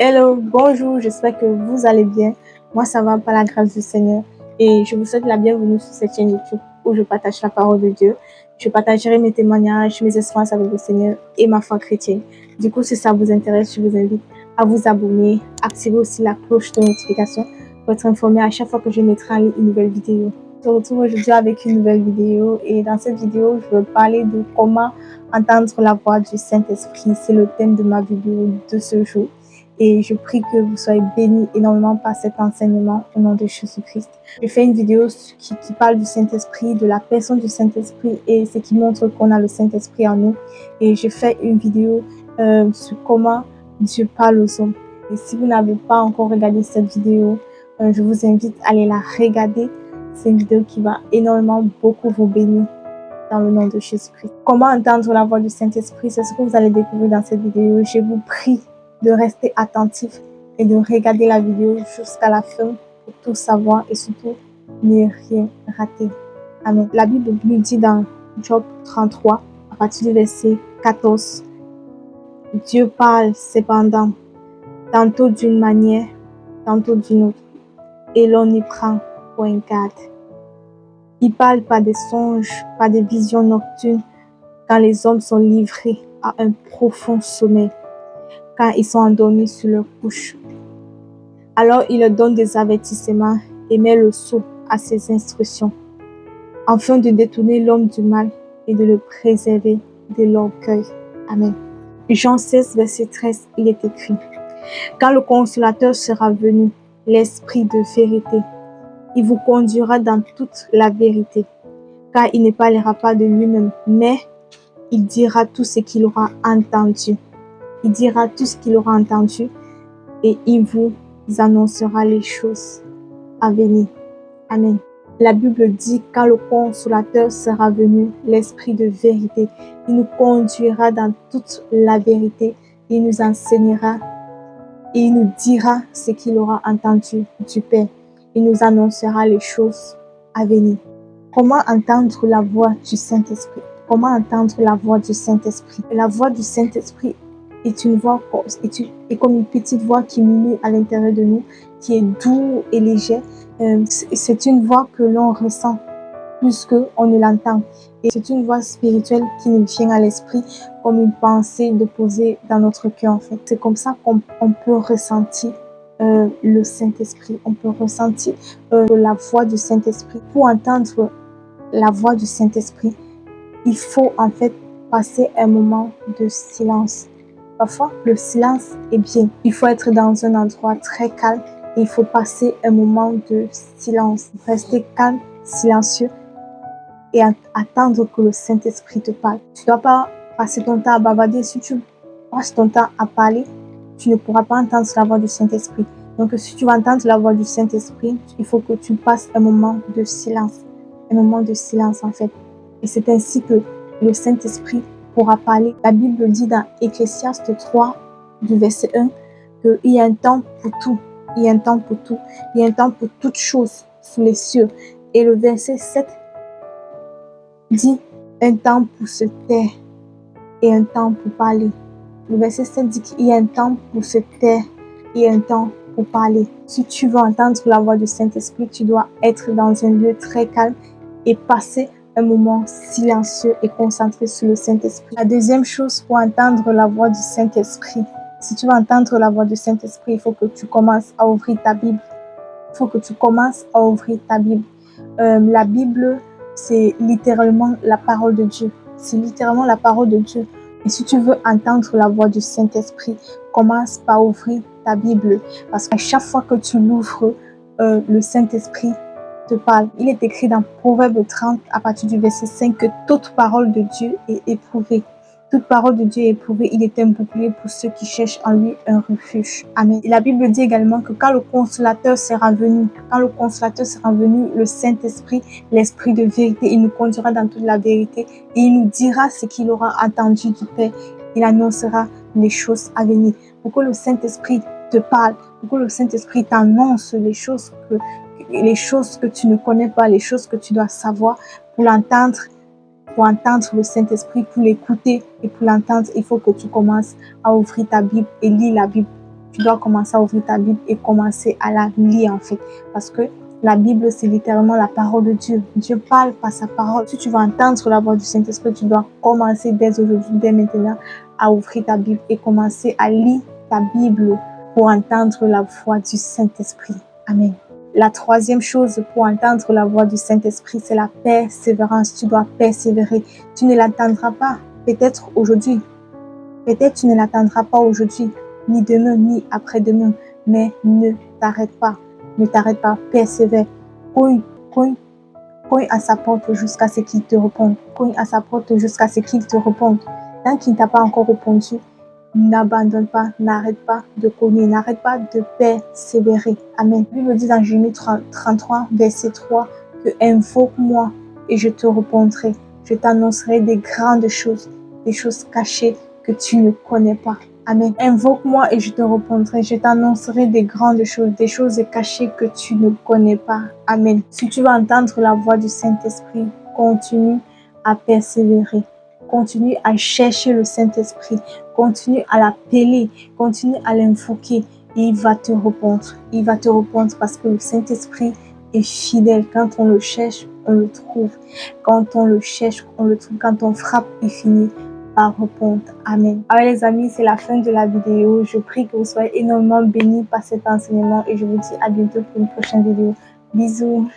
Hello, bonjour, j'espère que vous allez bien. Moi, ça va par la grâce du Seigneur. Et je vous souhaite la bienvenue sur cette chaîne YouTube où je partage la parole de Dieu. Je partagerai mes témoignages, mes expériences avec le Seigneur et ma foi chrétienne. Du coup, si ça vous intéresse, je vous invite à vous abonner, activer aussi la cloche de notification pour être informé à chaque fois que je mettrai en ligne une nouvelle vidéo. Je me retrouve aujourd'hui avec une nouvelle vidéo et dans cette vidéo, je veux parler de comment entendre la voix du Saint-Esprit. C'est le thème de ma vidéo de ce jour. Et je prie que vous soyez bénis énormément par cet enseignement au nom de Jésus-Christ. Je fais une vidéo qui parle du Saint-Esprit, de la personne du Saint-Esprit et ce qui montre qu'on a le Saint-Esprit en nous. Et je fais une vidéo sur comment Dieu parle aux hommes. Et si vous n'avez pas encore regardé cette vidéo, je vous invite à aller la regarder. C'est une vidéo qui va énormément beaucoup vous bénir dans le nom de Jésus-Christ. Comment entendre la voix du Saint-Esprit, c'est ce que vous allez découvrir dans cette vidéo. Je vous prie de rester attentif et de regarder la vidéo jusqu'à la fin pour tout savoir et surtout ne rien rater. Amen. La Bible nous dit dans Job 33, à partir du verset 14, Dieu parle cependant, tantôt d'une manière, tantôt d'une autre, et l'on y prend point garde. Il parle par des songes, par des visions nocturnes, quand les hommes sont livrés à un profond sommeil, quand ils sont endormis sur leur couche. Alors il leur donne des avertissements et met le sceau à ses instructions, afin de détourner l'homme du mal et de le préserver de l'orgueil. Amen. Jean 16, verset 13, il est écrit: quand le consolateur sera venu, l'Esprit de vérité, il vous conduira dans toute la vérité, car il ne parlera pas de lui-même, mais il dira tout ce qu'il aura entendu. Il dira tout ce qu'il aura entendu et il vous annoncera les choses à venir. Amen. La Bible dit, quand le consolateur sera venu, l'Esprit de vérité, il nous conduira dans toute la vérité, il nous enseignera et il nous dira ce qu'il aura entendu du Père. Il nous annoncera les choses à venir. Comment entendre la voix du Saint-Esprit? Comment entendre la voix du Saint-Esprit? La voix du Saint-Esprit est une voix est comme une petite voix qui murmure à l'intérieur de nous, qui est doux et léger. C'est une voix que l'on ressent plus qu'on ne l'entend. Et c'est une voix spirituelle qui nous vient à l'esprit comme une pensée déposée dans notre cœur. En fait, c'est comme ça qu'on peut ressentir le Saint-Esprit. On peut ressentir la voix du Saint-Esprit. Pour entendre la voix du Saint-Esprit, il faut en fait passer un moment de silence. Parfois, le silence est bien. Il faut être dans un endroit très calme et il faut passer un moment de silence. Rester calme, silencieux et attendre que le Saint-Esprit te parle. Tu ne dois pas passer ton temps à bavarder. Si tu passes ton temps à parler, tu ne pourras pas entendre la voix du Saint-Esprit. Donc, si tu veux entendre la voix du Saint-Esprit, il faut que tu passes un moment de silence. Un moment de silence, en fait. Et c'est ainsi que le Saint-Esprit pourra parler. La Bible dit dans Ecclésiaste 3, du verset 1, qu'il y a un temps pour tout. Il y a un temps pour tout. Il y a un temps pour toutes choses sous les cieux. Et le verset 7 dit un temps pour se taire et un temps pour parler. Le verset 7 dit qu'il y a un temps pour se taire et un temps pour parler. Si tu veux entendre la voix du Saint-Esprit, tu dois être dans un lieu très calme et passer un moment silencieux et concentré sur le Saint-Esprit. La deuxième chose pour entendre la voix du Saint-Esprit, si tu veux entendre la voix du Saint-Esprit, il faut que tu commences à ouvrir ta Bible. Il faut que tu commences à ouvrir ta Bible. La Bible, c'est littéralement la parole de Dieu. C'est littéralement la parole de Dieu. Et si tu veux entendre la voix du Saint-Esprit, commence par ouvrir ta Bible. Parce qu'à chaque fois que tu l'ouvres, le Saint-Esprit te parle. Il est écrit dans Proverbe 30, à partir du verset 5, que toute parole de Dieu est éprouvée. Toute parole de Dieu est éprouvée. Il est un bouclier pour ceux qui cherchent en lui un refuge. Amen. Et la Bible dit également que quand le consolateur sera venu, le Saint-Esprit, l'Esprit de vérité, il nous conduira dans toute la vérité et il nous dira ce qu'il aura entendu du Père. Il annoncera les choses à venir. Pour que le Saint-Esprit te parle, pour que le Saint-Esprit t'annonce les choses que tu ne connais pas, les choses que tu dois savoir. Pour entendre le Saint-Esprit, pour l'écouter et pour l'entendre, il faut que tu commences à ouvrir ta Bible et lire la Bible. tu dois commencer à ouvrir ta Bible et commencer à la lire en fait. Parce que la Bible, c'est littéralement la parole de Dieu. Dieu parle par sa parole. Si tu veux entendre la voix du Saint-Esprit, tu dois commencer dès aujourd'hui, dès maintenant, à ouvrir ta Bible et commencer à lire ta Bible pour entendre la voix du Saint-Esprit. Amen. La troisième chose pour entendre la voix du Saint-Esprit, c'est la persévérance. Tu dois persévérer. Tu ne l'attendras pas, peut-être aujourd'hui. Peut-être tu ne l'attendras pas aujourd'hui, ni demain, ni après-demain. Mais ne t'arrête pas. Ne t'arrête pas. Persévère. Cogne à sa porte jusqu'à ce qu'il te réponde. Cogne à sa porte jusqu'à ce qu'il te réponde. Tant qu'il ne t'a pas encore répondu, n'abandonne pas, n'arrête pas de cogner, n'arrête pas de persévérer. Amen. La Bible dit dans Jérémie 33, verset 3, que invoque-moi et je te répondrai. Je t'annoncerai des grandes choses, des choses cachées que tu ne connais pas. Amen. Invoque-moi et je te répondrai. Je t'annoncerai des grandes choses, des choses cachées que tu ne connais pas. Amen. Si tu veux entendre la voix du Saint-Esprit, continue à persévérer. Continue à chercher le Saint-Esprit. Continue à l'appeler. Continue à l'invoquer. Et il va te répondre. Il va te répondre parce que le Saint-Esprit est fidèle. Quand on le cherche, on le trouve. Quand on le cherche, on le trouve. Quand on frappe, il finit par répondre. Amen. Alors les amis, c'est la fin de la vidéo. Je prie que vous soyez énormément bénis par cet enseignement et je vous dis à bientôt pour une prochaine vidéo. Bisous.